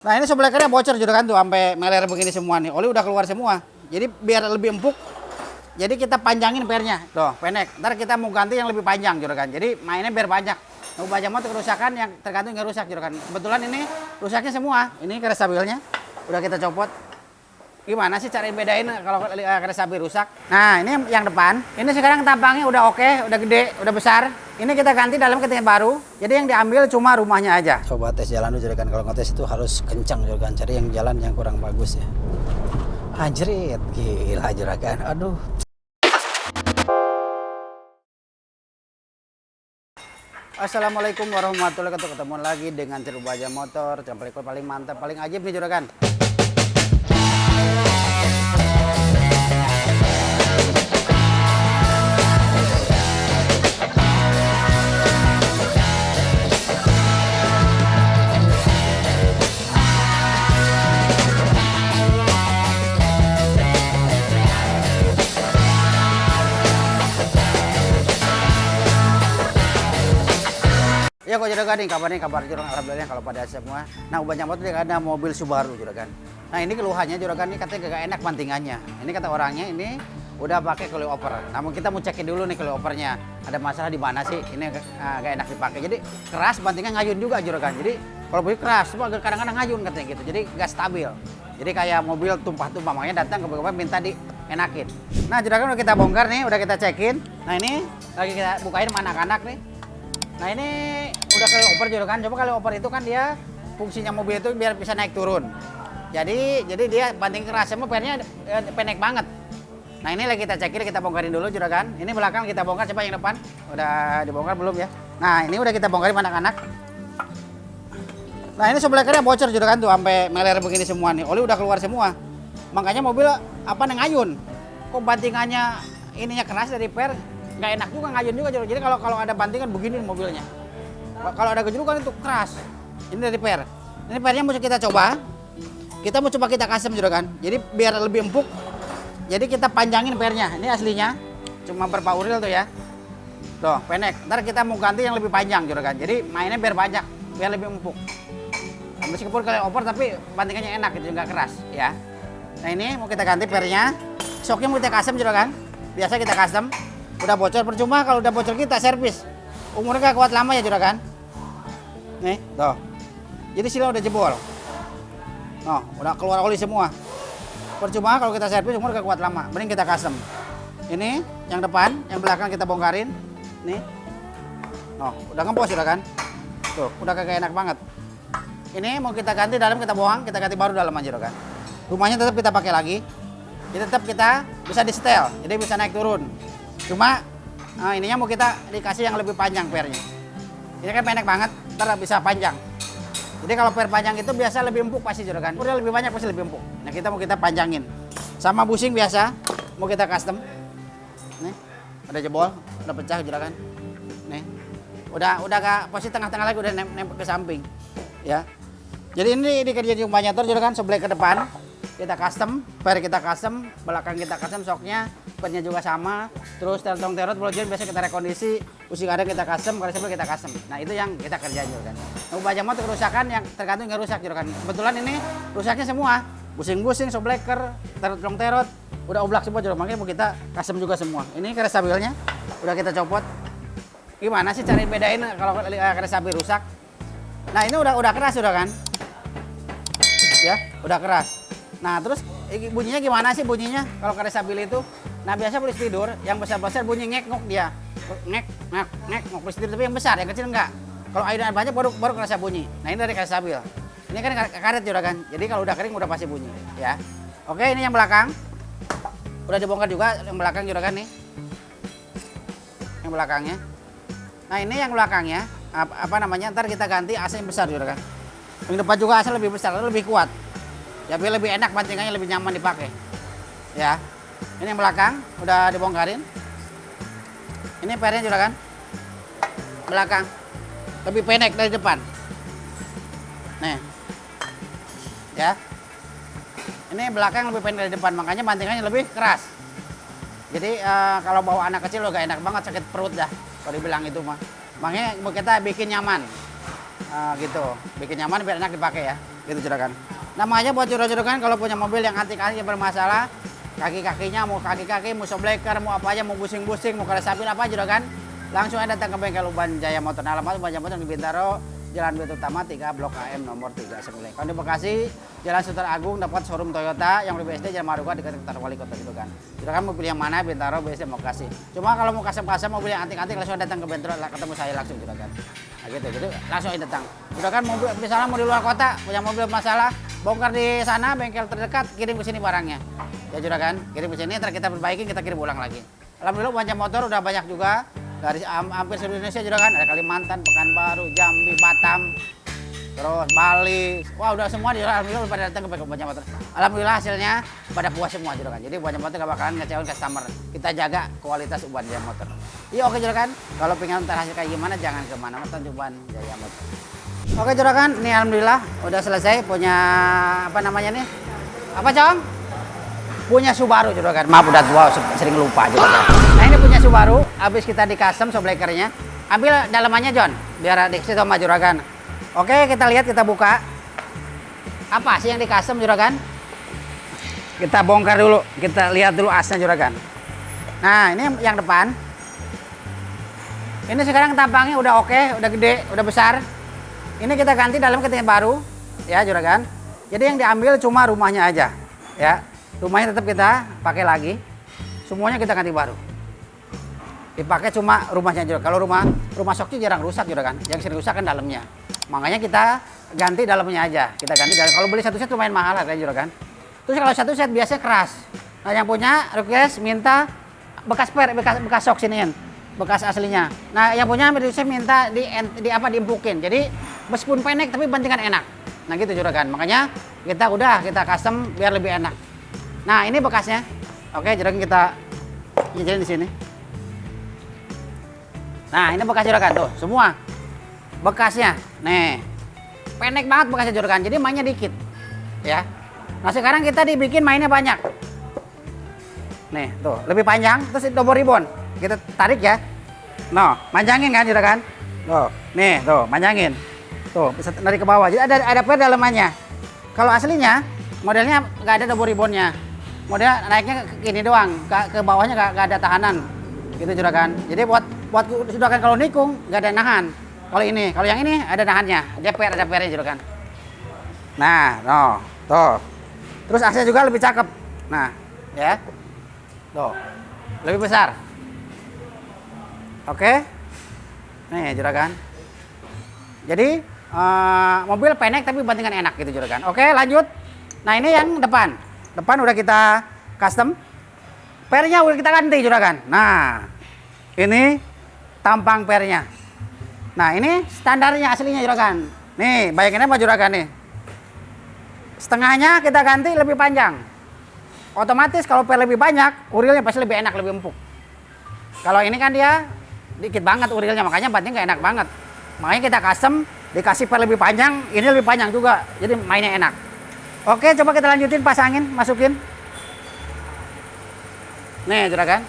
Nah ini soblekernya bocor juga kan tuh sampai meler begini semua nih. Oli udah keluar semua. Jadi biar lebih empuk. Jadi kita panjangin pernya. Tuh, pendek. Ntar kita mau ganti yang lebih panjang juga kan. Jadi mainnya biar banyak. Mau banyak mau kerusakan yang tergantung yang rusak juga kan. Kebetulan ini rusaknya semua. Ini keras stabilnya. Udah kita copot. Gimana sih cara bedain kalau keras stabil rusak? Nah, ini yang depan. Ini sekarang tampangnya udah oke, udah gede, udah besar. Ini kita ganti dalam ketinggian baru. Jadi yang diambil cuma rumahnya aja. Coba tes jalan dulu juragan. Kalau ngetes itu harus kencang juragan. Cari yang jalan yang kurang bagus ya. Anjrit, gila juragan. Aduh. Assalamualaikum warahmatullahi wabarakatuh. Ketemu lagi dengan Ceru Baja Motor. Yang paling mantap, paling ajib nih juragan. Ya kok juragan nih kabar juragan alhamdulillah kalau pada semua. Nah banyak banget ada mobil Subaru juragan. Nah ini keluhannya juragan nih katanya gak enak bantingannya. Ini kata orangnya ini udah pakai coilover. Namun kita mau cekin dulu nih coilovernya. Ada masalah di mana sih? Ini gak enak dipakai. Jadi keras bantingan ngayun juga juragan. Jadi kalau begini keras, cuma kadang-kadang ngayun katanya gitu. Jadi gak stabil. Jadi kayak mobil tumpah-tumpah makanya datang ke beberapa minta dienakin. Nah juragan udah kita bongkar nih, udah kita cekin. Nah ini lagi kita bukain sama anak-anak nih. Nah ini udah coilover juga kan, coba coilover itu kan dia fungsinya mobil itu biar bisa naik turun. Jadi dia banting keras, sama pernya pendek banget. Nah ini lagi kita cekin, kita bongkarin dulu juragan. Ini belakang kita bongkar, coba yang depan. Udah dibongkar belum ya? Nah ini udah kita bongkarin anak-anak. Nah ini soblekernya bocor juragan tuh, sampai meler begini semua nih. Oli udah keluar semua. Makanya mobil apa ngayun. Kok bantingannya ininya keras dari per? Nggak enak juga ngayun juga. Jadi kalau ada bantingan begini mobilnya. Kalau ada gejrukan itu keras. Ini dari per. Ini pernya mau kita coba. Kita mau coba kita custom juragan. Jadi biar lebih empuk. Jadi kita panjangin pernya. Ini aslinya. Cuma berapa uril tuh ya. Tuh pendek. Ntar kita mau ganti yang lebih panjang juragan. Jadi mainnya biar banyak. Biar lebih empuk. Meskipun coilover tapi bantingannya enak gitu. Nggak keras ya. Nah ini mau kita ganti pernya. Shocknya mau kita custom juragan. Biasa kita custom. Udah bocor percuma kalau udah bocor kita servis. Umurnya gak kuat lama ya juragan. Nih, tuh. Jadi sila udah jebol. Noh, udah keluar oli semua. Percuma kalau kita servis umur gak kuat lama. Mending kita custom. Ini yang depan, yang belakang kita bongkarin. Nih. Noh, udah ngempos juragan. Tuh, udah kagak enak banget. Ini mau kita ganti dalam, kita buang, kita ganti baru dalam aja juragan. Rumahnya tetap kita pakai lagi. Jadi tetap kita bisa di setel, jadi bisa naik turun. Cuma ininya mau kita dikasih yang lebih panjang pernya. Ini kan pendek banget, ntar bisa panjang. Jadi kalau per panjang itu biasa lebih empuk pasti juragan. Udah lebih banyak pasti lebih empuk. Nah kita mau kita panjangin. Sama bushing biasa, mau kita custom. Nih, ada jebol, udah pecah juragan. Nih, udah gak posisi tengah-tengah lagi udah nempel ke samping. Ya. Jadi ini dikerjain rumahnya tuh juragan sebelah ke depan. Kita custom, per kita custom, belakang kita custom, shocknya, pernya juga sama. Terus terot boljon biasa kita rekondisi, pusing ada kita custom, kalau sebelah kita custom. Nah itu yang kita kerjain juga kan. Nah banyak motor kerusakan yang tergantung yang rusak juga kan. Kebetulan ini rusaknya semua, busing-busing, sobleker, terot, udah oblak semua juga. Makanya mau kita custom juga semua. Ini keras stabilnya, udah kita copot. Gimana sih cara bedain kalau keras stabil rusak? Nah ini udah keras sudah kan? Ya, udah keras. Nah terus bunyinya gimana sih bunyinya kalau keras stabil itu? Nah biasa polisi tidur yang besar-besar bunyi ngek-ngok dia. Ngek-ngok polisi tidur tapi yang besar, yang kecil enggak. Kalau ayunan banyak baru kerasa bunyi. Nah ini dari keras stabil. Ini kan karet juga kan. Jadi kalau udah kering udah pasti bunyi ya. Oke ini yang belakang. Udah dibongkar juga yang belakang juga kan nih. Yang belakangnya. Nah ini yang belakangnya apa namanya? Ntar kita ganti AC yang besar juga kan. Yang depan juga AC lebih besar, lebih kuat. Ya biar lebih enak bantingannya, lebih nyaman dipakai. Ya. Ini yang belakang udah dibongkarin. Ini pernya juga kan. Belakang. Lebih pendek dari depan. Nih. Ya. Ini belakang lebih pendek dari depan, makanya bantingannya lebih keras. Jadi kalau bawa anak kecil gak enak banget, sakit perut dah. Kalau dibilang itu mah. Makanya kita bikin nyaman. Gitu. Bikin nyaman biar enak dipakai ya. Gitu juragan. Namanya buat juragan kalau punya mobil yang antik-antik bermasalah, kaki-kakinya mau kaki-kaki, mau shockbreaker, mau apa aja, mau busing-busing, mau keresapi apa juragan, langsung aja datang ke bengkel Uban Jaya Motor. Nah, alamat Uban Jaya Motor di Bintaro, Jalan Bintaro Utama 3 Blok KM nomor 3 Segule. Kalau di Bekasi, Jalan Sultan Agung dapat showroom Toyota, yang di BSD Jalan Maruga dekat kantor wali kota gitu kan. Juragan mau pilih yang mana, Bintaro, BSD, mau kasih. Cuma kalau mau kasem-kasem mobil yang antik-antik langsung datang ke Bintaro, ketemu saya langsung juragan. Nah, gitu langsung aja datang. Juragan mobil misalnya mau di luar kota, punya mobil masalah, bongkar di sana bengkel terdekat, kirim ke sini barangnya. Ya juragan, kirim ke sini, ntar kita perbaiki, kita kirim ulang lagi. Alhamdulillah Uban Jaya Motor udah banyak juga dari hampir seluruh Indonesia juragan, ada Kalimantan, Pekanbaru, Jambi, Batam, terus Bali. Wah, udah semua alhamdulillah pada datang ke bengkel Uban Jaya Motor. Alhamdulillah hasilnya pada puas semua juragan. Jadi Uban Jaya Motor gak bakalan ngecewain customer. Kita jaga kualitas Uban Jaya Motor. Iya oke juragan. Kalau pengen ntar hasil kayak gimana jangan kemana-mana, Uban Jaya Motor. Oke juragan, ini alhamdulillah udah selesai punya apa namanya nih? Apa Cong? Punya Subaru juragan. Maaf udah tua sering lupa juragan. Nah ini punya Subaru, habis kita di custom shockbreakernya. Ambil dalamannya John, biar dikasih sama juragan. Oke kita lihat, kita buka. Apa sih yang di custom juragan? Kita bongkar dulu, kita lihat dulu asnya juragan. Nah ini yang depan. Ini sekarang tampangnya udah oke, udah gede, udah besar. Ini kita ganti dalam ketinggian baru, ya juragan. Jadi yang diambil cuma rumahnya aja, ya. Rumahnya tetap kita pakai lagi. Semuanya kita ganti baru. Dipakai cuma rumahnya aja. Kalau rumah shocknya jarang rusak juragan. Yang sering rusak kan dalamnya. Makanya kita ganti dalamnya aja. Kita ganti dalam. Kalau beli satu set lumayan mahal harganya juragan. Terus kalau satu set biasanya keras. Nah yang punya request minta bekas bekas shock siniin. Bekas aslinya. Nah, yang punya saya minta diempukin. Jadi meskipun pendek tapi bantingan enak. Nah, gitu juragan. Makanya kita custom biar lebih enak. Nah, ini bekasnya. Oke, juragan kita nyicilin di sini. Nah, ini bekas juragan tuh, semua. Bekasnya. Nih. Pendek banget bekasnya juragan. Jadi mainnya dikit. Ya. Nah, sekarang kita dibikin mainnya banyak. Nih, tuh, lebih panjang terus double ribbon. Kita tarik ya. No, manjangin kan juragan? Tuh, nih, tuh, manjangin. Tuh, bisa narik ke bawah. Jadi ada per dalamannya. Kalau aslinya modelnya nggak ada double ribbonnya. Model naiknya gini doang, ke bawahnya nggak ada tahanan. Gitu juragan. Jadi buat juragan kalau nikung nggak ada nahan. Kalau yang ini ada nahannya. Ada pernya juragan. Nah, no, tuh. Terus aksnya juga lebih cakep. Nah, ya. Tuh. Lebih besar. Oke. Nih juragan. Jadi mobil pendek tapi bantingan enak gitu juragan. Oke lanjut. Nah ini yang depan. Depan udah kita custom. Pernya udah kita ganti juragan. Nah ini tampang pernya. Nah ini standarnya aslinya juragan. Nih bayanginnya apa juragan nih. Setengahnya kita ganti lebih panjang. Otomatis kalau per lebih banyak, urilnya pasti lebih enak, lebih empuk. Kalau ini kan dia dikit banget urilnya, makanya banting gak enak banget. Makanya kita custom, dikasih per lebih panjang, ini lebih panjang juga. Jadi mainnya enak. Oke, coba kita lanjutin, pasangin, masukin. Nih, juragan.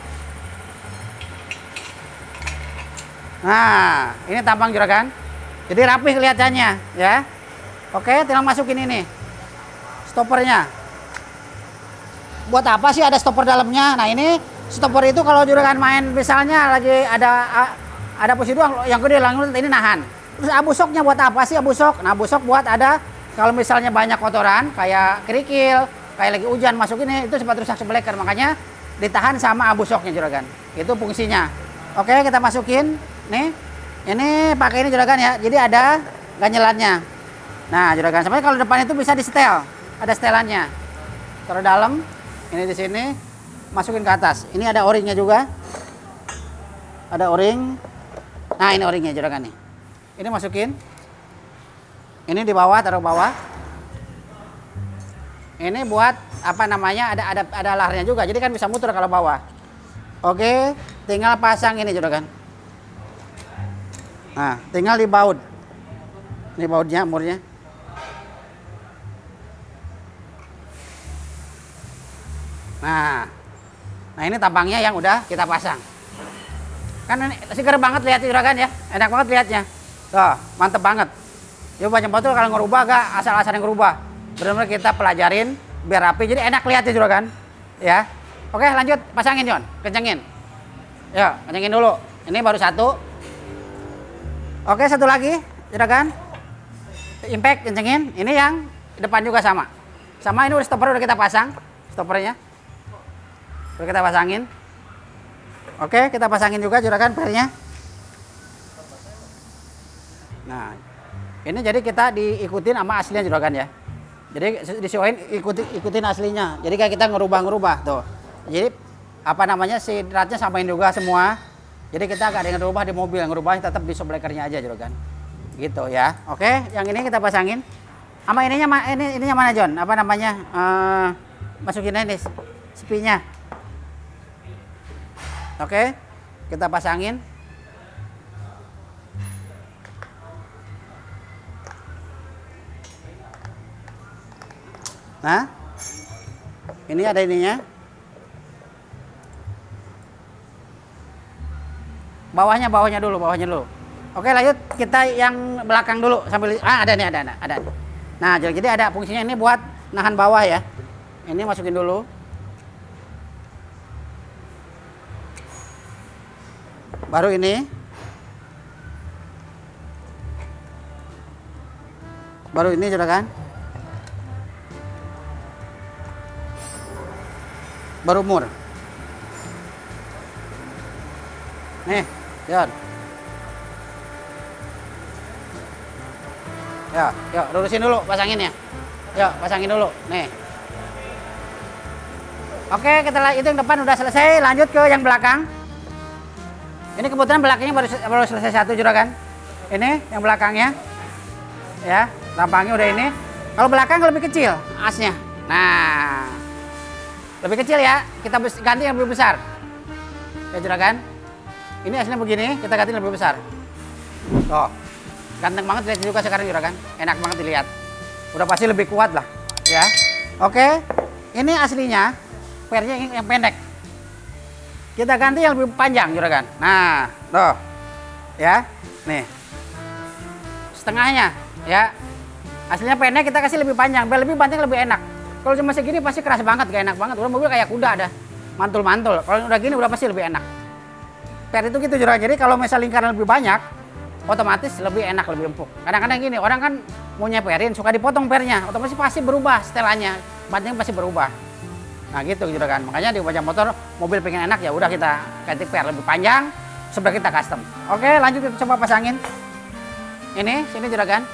Nah, ini tampang juragan. Jadi rapih kelihatannya, ya. Oke, tinggal masukin ini. Stoppernya. Buat apa sih ada stopper dalamnya? Nah, ini stopper itu kalau juragan main misalnya lagi ada posisi doang yang gede langsung ini nahan. Terus abu shocknya buat apa sih abu shock? Nah, abu shock buat ada kalau misalnya banyak kotoran kayak kerikil, kayak lagi hujan masuk ini itu sempat rusak shockbreaker, makanya ditahan sama abu shocknya juragan. Itu fungsinya. Oke, kita masukin nih. Ini pakai ini juragan ya. Jadi ada ganjelannya. Nah, juragan sampai kalau depan itu bisa di setel. Ada setelannya. Taruh dalam. Ini di sini masukin ke atas. Ini ada o-ringnya juga. Ada o-ring. Nah, ini o-ringnya juragan nih. Ini masukin. Ini di bawah, taruh bawah. Ini buat apa namanya? Ada laharnya juga. Jadi kan bisa muter kalau bawah. Oke, tinggal pasang ini juragan. Nah, tinggal di baut. Ini bautnya, murnya. Nah ini tampangnya yang udah kita pasang. Kan ini seger banget lihat juragan ya, enak banget lihatnya. Tuh, mantep banget. Ya banyak motor kalau ngerubah gak asal-asalan ngerubah. Benar-benar kita pelajarin biar rapi, jadi enak lihatnya juragan. Ya. Oke, lanjut pasangin Jon, kencengin. Ya, kencengin dulu. Ini baru satu. Oke, satu lagi, juragan. Impact kencengin. Ini yang depan juga sama. Sama ini udah stopper udah kita pasang, stoppernya. Udah kita pasangin. Oke, kita pasangin juga juragan pernya. Nah, ini jadi kita diikutin sama aslinya juragan ya. Jadi disesuaiin ikutin aslinya. Jadi kayak kita ngerubah tuh. Jadi apa namanya si dratnya samain juga semua. Jadi kita gak ada yang ngerubah di mobil, ngerubahnya tetap di shockbreakernya aja juragan. Gitu ya. Oke, yang ini kita pasangin. Sama ininya mana Jon? Apa namanya? Masukin ini spinya. Oke, kita pasangin. Nah, ini ada ininya. Bawahnya dulu. Oke, lanjut kita yang belakang dulu sambil ada nih, ada. Nah, jadi ada fungsinya ini buat nahan bawah ya. Ini masukin dulu. Baru ini. Juragan. Baru mur. Nih, Jon. Ya, yuk lurusin dulu pasanginnya. Yuk, pasangin dulu. Nih. Oke, itu yang depan udah selesai, lanjut ke yang belakang. Ini kebetulan belakangnya baru selesai satu juragan. Ini yang belakangnya. Ya, tampangnya udah ini. Kalau belakang lebih kecil asnya. Nah, lebih kecil ya, kita ganti yang lebih besar. Ya juragan. Ini aslinya begini, kita ganti lebih besar. Tuh, ganteng banget lihat juga sekarang juragan. Enak banget dilihat. Udah pasti lebih kuat lah, ya. Oke, ini aslinya pernya yang pendek. Kita ganti yang lebih panjang juragan. Nah, tuh, ya, nih, setengahnya, ya. Aslinya pendek kita kasih lebih panjang, biar lebih banting lebih enak. Kalau cuma segini pasti keras banget, gak enak banget. Udah mobil kayak kuda ada, mantul-mantul. Kalau udah gini udah pasti lebih enak. Per itu gitu juragan. Jadi kalau misal lingkaran lebih banyak, otomatis lebih enak, lebih empuk. Kadang-kadang gini, orang kan mau nyeperin, suka dipotong pernya, otomatis pasti berubah setelannya, banting pasti berubah. Nah gitu juragan. Makanya di wajah motor, mobil pengen enak ya udah kita ganti per lebih panjang, sebelah kita custom. Oke, lanjut kita coba pasangin. Ini, sini juragan.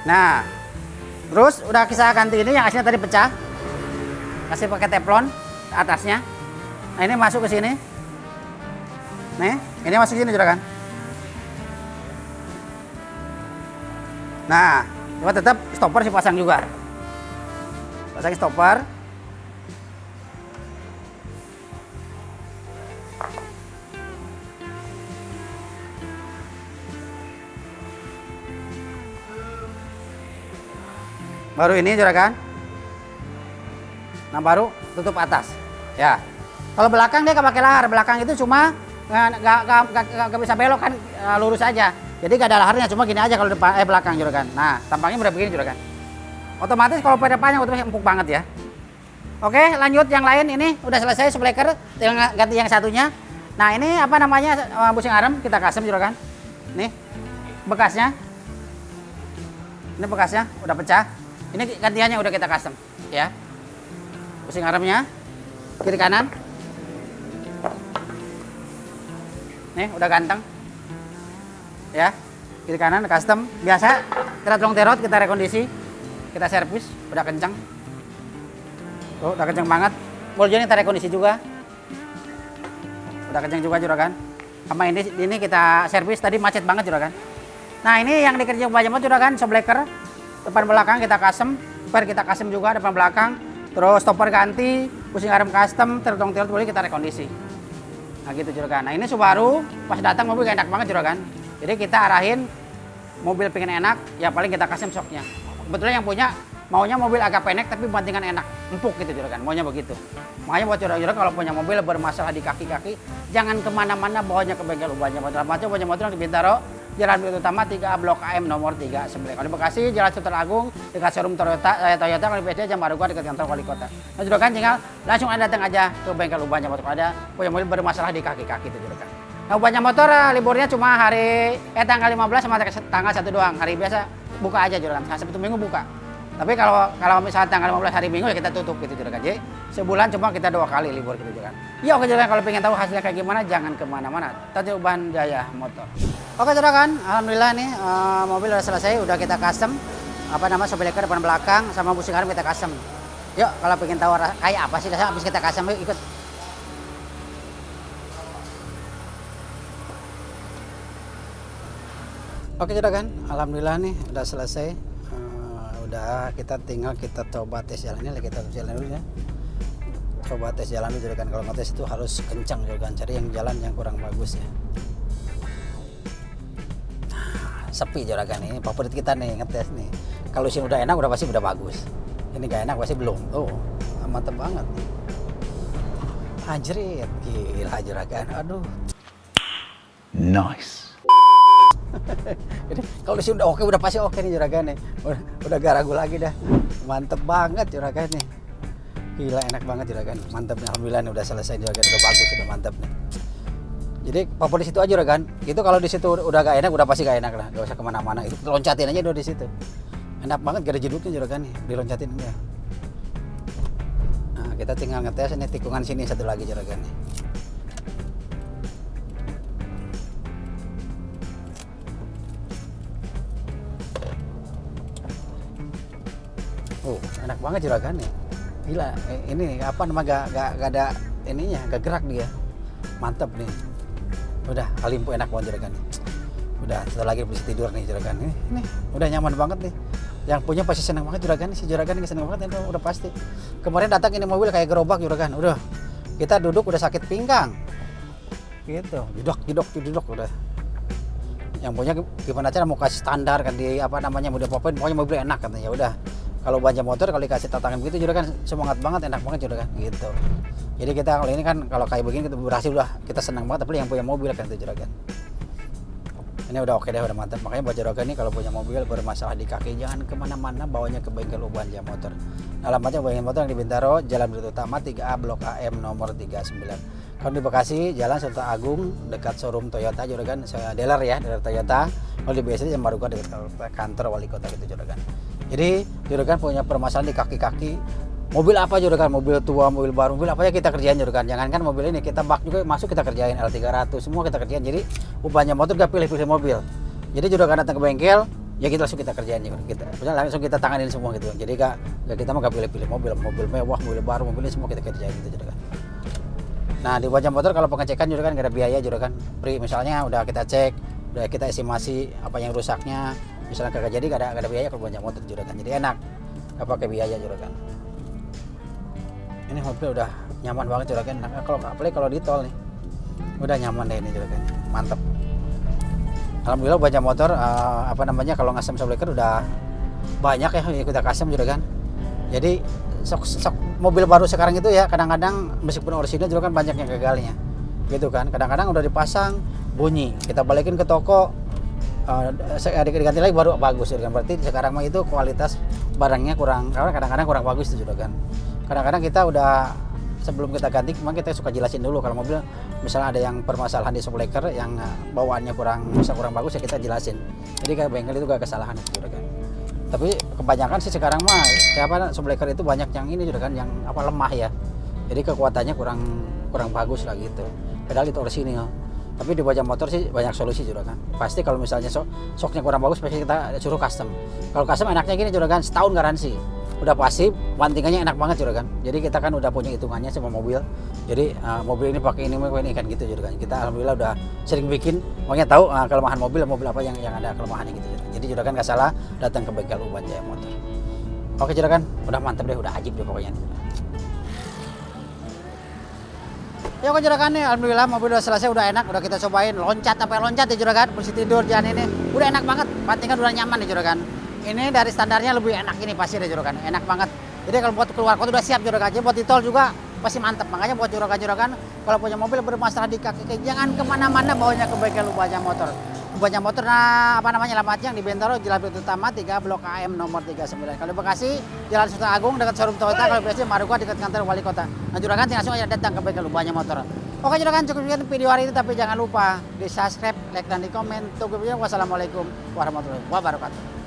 Nah, terus udah kita ganti ini yang aslinya tadi pecah, kasih pakai teflon atasnya. Nah ini masuk ke sini. Nih, ini masuk sini juragan. Nah, cuma tetap stopper sih pasang juga. Pasang stopper. Baru ini juragan. Nah, baru tutup atas. Ya. Kalau belakang dia nggak pakai lahar, belakang itu cuma nggak bisa belok kan, lurus aja. Jadi nggak ada laharnya, cuma gini aja kalau depan belakang juragan. Nah, tampangnya udah begini juragan. Otomatis kalau pada depannya otomatis empuk banget ya. Oke, lanjut yang lain. Ini udah selesai shockbreaker, tinggal ganti yang satunya. Nah, ini apa namanya, busing arem kita custom juragan. Nih bekasnya. Ini bekasnya udah pecah. Ini gantiannya udah kita custom ya. Busing aremnya kiri kanan. Nih udah ganteng ya, kiri kanan custom biasa. Kita tolong terot, kita rekondisi, kita servis, udah kencang. Tuh udah kencang banget. Boljonya kita rekondisi juga, udah kencang juga juragan. Sama ini kita servis, tadi macet banget juragan. Nah ini yang dikerja banyak banget juragan, shockbreaker depan belakang kita custom, per kita custom juga depan belakang. Terus stopper ganti, busing arem custom, tertong boleh kita rekondisi. Nah gitu juragan. Nah ini Subaru pas datang mobil gak enak banget juragan. Jadi kita arahin mobil pengen enak, ya paling kita custom shocknya. Kebetulan yang punya maunya mobil agak pendek tapi bantingan enak, empuk gitu juragan. Maunya begitu. Makanya buat juragan kalau punya mobil bermasalah di kaki-kaki, jangan kemana-mana bawanya ke bengkel ubahnya motor. Macam ubahnya motor yang di Bintaro, Jalan Bukit Utama 3A Blok AM nomor 39. Kalau di Bekasi, Jalan Sultan Agung dekat showroom Toyota. Kalau di PC Jam Baruga dekat kantor wali kota. Nah, juragan tinggal langsung Anda datang aja ke bengkel Ubahnya Motor. Ada punya mobil bermasalah di kaki-kaki itu juragan. Nah, Ubahnya Motor liburnya cuma tanggal 15 sama tanggal 1 doang. Hari biasa buka aja juragan. Sabtu Minggu buka. Tapi kalau misalnya tanggal 15 hari Minggu ya kita tutup gitu juragan. Jadi sebulan cuma kita 2 kali libur gitu juragan. Ya oke juragan, kalau pengen tahu hasilnya kayak gimana jangan kemana-mana. Tadi Ubahan Jaya Motor. Oke juragan, alhamdulillah nih mobil udah selesai, udah kita custom shockbreaker depan belakang sama busing arm kita custom. Yuk kalau pengen tahu kayak apa sih rasanya habis kita custom, yuk ikut. Oke juragan, alhamdulillah nih udah selesai. Udah tinggal kita coba tes jalannya, kita tes jalan dulu ya. Coba tes jalan dulu juragan, kalau ngetes itu harus kencang juragan, cari yang jalan yang kurang bagus ya. Sepi juragan, ini favorit kita nih ngetes nih. Kalau sini udah enak udah pasti udah bagus. Ini gak enak pasti belum. Oh, mantep banget. Anjrit, gila juragan. Aduh. Nice. Kalau di sini udah oke, udah pasti oke nih juragan nih. Udah gak ragu lagi dah. Mantep banget juragan nih. Gila enak banget juragan. Mantep nih, alhamdulillah nih udah selesai juragan, udah bagus, udah mantep nih. Jadi favorit situ aja juragan. Itu kalau di situ udah gak enak, udah pasti gak enak lah. Gak usah kemana-mana. Itu loncatin aja udah di situ. Enak banget, gak ada jeduknya juragan nih. Diloncatin aja. Nah kita tinggal ngetes ini tikungan sini satu lagi juragan nih. Oh enak banget juragan nih. Gila, ini apa namanya gak ada ininya, gak gerak dia. Mantap nih. Udah Halimpo enak banget juragan. Udah setelah lagi bisa tidur nih juragan. Ini udah nyaman banget nih. Yang punya pasti senang banget juragan, si juragan ini senang banget, itu udah pasti. Kemarin datang ini mobil kayak gerobak juragan. Udah kita duduk udah sakit pinggang. Gitu, jedok udah. Yang punya gimana cara mau kasih standar kan di udah pokoknya mobil enak katanya. Udah. Kalau Ubahnya Motor kalau dikasih tantangan begitu juragan semangat banget, enak banget juragan gitu. Jadi kita kalau ini kan kalau kayak begini kita berhasil udah kita senang banget, tapi yang punya mobil kan itu juragan. Ini udah oke deh, udah mantap. Makanya buat juragan ini kalau punya mobil bermasalah di kaki jangan kemana-mana, bawanya ke bengkel Ubahnya Motor. Alamatnya Ubahnya Motor yang di Bintaro, Jalan Bukit Utama 3A Blok AM nomor 39. Kalau di Bekasi, Jalan Sultan Agung dekat showroom Toyota juragan, saya dealer ya, dealer Toyota. Kalau di BSD Jam Baruga dekat kantor wali kota gitu juragan. Jadi juragan punya permasalahan di kaki-kaki. Mobil apa juragan? Mobil tua, mobil baru, mobil apa ya kita kerjain juragan. Jangankan mobil ini, kita bak juga masuk kita kerjain, L300 semua kita kerjain. Jadi Ubahnya Motor gak pilih-pilih mobil. Jadi juragan datang ke bengkel, ya kita langsung kita kerjain juga. Langsung kita tanganin semua gitu. Jadi gak kita mah gak pilih-pilih mobil mewah, mobil baru, mobil ini semua kita kerjain gitu juragan. Nah di Ubahnya Motor kalau pengecekan juragan gak ada biaya juragan. Free, misalnya udah kita cek, udah kita estimasi apa yang rusaknya. Misalnya kagak jadi gak ada biaya kalau Ubahnya Motor juragan. Jadi enak, gak pakai biaya juragan. Ini mobil udah nyaman banget juragan. Nah, apalagi kalau di tol nih, udah nyaman deh ini juragan, mantep. Alhamdulillah Ubahnya Motor kalau ngasem shockbreaker udah banyak ya kita custom juragan. Jadi mobil baru sekarang itu ya kadang-kadang meskipun orisinil juragan banyak yang gagalnya, gitu kan. Kadang-kadang udah dipasang bunyi, kita balikin ke toko. Diganti lagi baru bagus juragan. Berarti sekarang mah itu kualitas barangnya kurang, karena kadang-kadang kurang bagus itu juragan. Kadang-kadang kita udah sebelum kita ganti memang kita suka jelasin dulu kalau mobil misalnya ada yang permasalahan di shockbreaker yang bawaannya kurang bagus ya kita jelasin. Jadi kayak bengkel itu gak kesalahan juragan. Tapi kebanyakan sih sekarang mah shockbreaker itu banyak yang ini juragan, yang lemah ya. Jadi kekuatannya kurang bagus lah gitu. Padahal itu orisinil. Tapi di Ubahnya Motor sih banyak solusi juragan. Pasti kalau misalnya shocknya kurang bagus pasti kita suruh custom. Kalau custom enaknya gini juragan, setahun garansi. Udah pasti bantingannya enak banget juragan. Jadi kita kan udah punya hitungannya sama mobil. Jadi mobil ini pakai ini kan gitu juragan. Kita alhamdulillah udah sering bikin, makanya tahu kelemahan mobil apa yang ada kelemahannya gitu juragan. Jadi juragan gak salah datang ke bengkel Ubahnya Motor. Oke juragan, udah mantap deh, udah ajib deh pokoknya. Ya kok juragan nih, alhamdulillah mobil udah selesai, udah enak, udah kita cobain loncat ya juragan, posisi tidur jalan ini. Udah enak banget, bantingan udah nyaman nih juragan. Ini dari standarnya lebih enak ini pasti deh juragan, enak banget. Jadi kalau buat keluar kota udah siap juragan, jadi buat di tol juga pasti mantap. Makanya buat juragan kalau punya mobil bermasalah di kaki, jangan kemana-mana bawanya ke bengkel Ubahnya Motor. Banyak motor nah apa namanya alamatnya yang di Bentaro Jalan Pintu Utama 3 Blok AM nomor 39. Kalau di Bekasi Jalan Sultan Agung dekat showroom Toyota, kalau di Bekasi Maruka dekat kantor wali kota. Nah Juragan langsung aja datang ke bengkel banyak motor. Oke Juragan, cukup sekian video hari ini, tapi jangan lupa di subscribe, like dan di komen. Tunggu video. Wassalamualaikum warahmatullahi wabarakatuh.